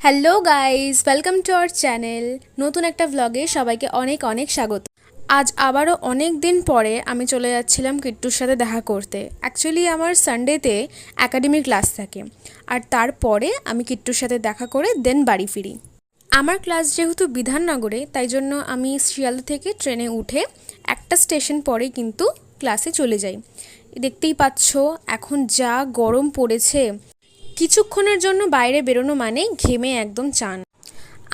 Hello guys, welcome to our channel. নতুন একটা ভ্লগে সবাইকে অনেক অনেক স্বাগত। আজ আবারও অনেক দিন পরে আমি চলে যাচ্ছিলাম কিট্টুর সাথে দেখা করতে। অ্যাকচুয়ালি আমার সানডেতে একাডেমিক ক্লাস থাকে, আর তারপরে আমি কিট্টুর সাথে দেখা করে দেন বাড়ি ফিরি। আমার ক্লাস যেহেতু বিধাননগরে, তাই জন্য আমি শিয়ালদা থেকে ট্রেনে উঠে একটা স্টেশন পরেই কিন্তু ক্লাসে চলে যাই। দেখতেই পাচ্ছ এখন যা গরম পড়েছে, কিছুক্ষণের জন্য বাইরে বেরোনো মানে ঘেমে একদম চান।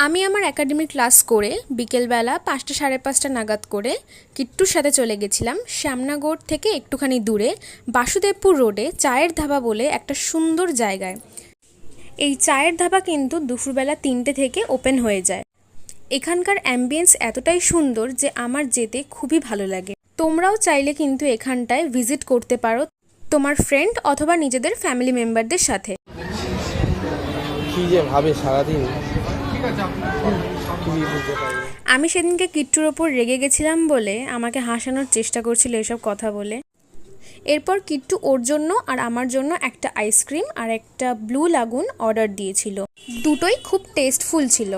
আমি আমার একাডেমিক ক্লাস করে বিকেলবেলা 5টা সাড়ে 5টা নাগাদ করে কিট্টুর সাথে চলে গেছিলাম শ্যামনগর থেকে একটুখানি দূরে বাসুদেবপুর রোডে চায়ের ধাবা বলে একটা সুন্দর জায়গায়। এই চায়ের ধাবা কিন্তু দুপুরবেলা 3টে থেকে ওপেন হয়ে যায়। এখানকার অ্যাম্বিয়েন্স এতটাই সুন্দর যে আমার যেতে খুবই ভালো লাগে। তোমরাও চাইলে কিন্তু এখানটায় ভিজিট করতে পারো তোমার ফ্রেন্ড অথবা নিজেদের ফ্যামিলি মেম্বারদের সাথে। কি যে ভাবে সারাদিন আমি সেদিনকে কিট্টুর ওপর রেগে গেছিলাম বলে আমাকে হাসানোর চেষ্টা করছিল এসব কথা বলে। এরপর কিট্টু ওর জন্য আর আমার জন্য একটা আইসক্রিম আর একটা ব্লু লাগুন অর্ডার দিয়েছিল। দুটোই খুব টেস্টফুল ছিল।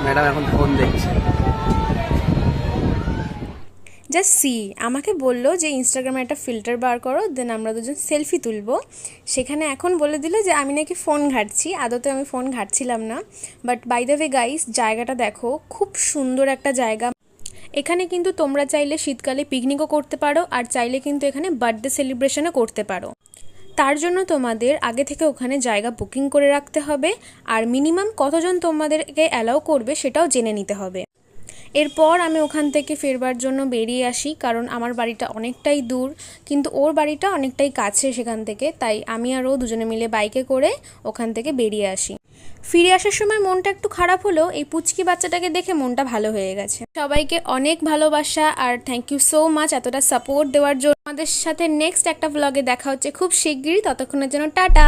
ম্যাডাম এখন ফোন দেখছে। জাস্ট সি, আমাকে বললো যে ইনস্টাগ্রামে একটা ফিল্টার বার করো, দেন আমরা দুজন সেলফি তুলবো। সেখানে এখন বলে দিল যে আমি নাকি ফোন ঘাঁটছি। আদতে আমি ফোন ঘাঁটছিলাম না, but by the way guys, জায়গাটা দেখো, খুব সুন্দর একটা জায়গা। এখানে কিন্তু তোমরা চাইলে শীতকালে পিকনিকও করতে পারো, আর চাইলে কিন্তু এখানে বার্থডে সেলিব্রেশনও করতে পারো। তার জন্য তোমাদের আগে থেকে ওখানে জায়গা বুকিং করে রাখতে হবে, আর মিনিমাম কতজন তোমাদেরকে অ্যালাউ করবে সেটাও জেনে নিতে হবে। এরপর আমি ওখান থেকে ফেরবার জন্য বেরিয়ে আসি, কারণ আমার বাড়িটা অনেকটাই দূর, কিন্তু ওর বাড়িটা অনেকটাই কাছে সেখান থেকে। তাই আমি আর ও দুজনে মিলে বাইকে করে ওখান থেকে বেরিয়ে আসি। ফিরে আসার সময় মনটা একটু খারাপ হলেও এই পুচকি বাচ্চাটাকে দেখে মনটা ভালো হয়ে গেছে। সবাইকে অনেক ভালোবাসা আর থ্যাংক ইউ সো মাচ এতটা সাপোর্ট দেওয়ার জন্য। আমাদের সাথে নেক্সট একটা ব্লগে দেখা হচ্ছে খুব শিগগিরই। ততক্ষণের জন্য টাটা।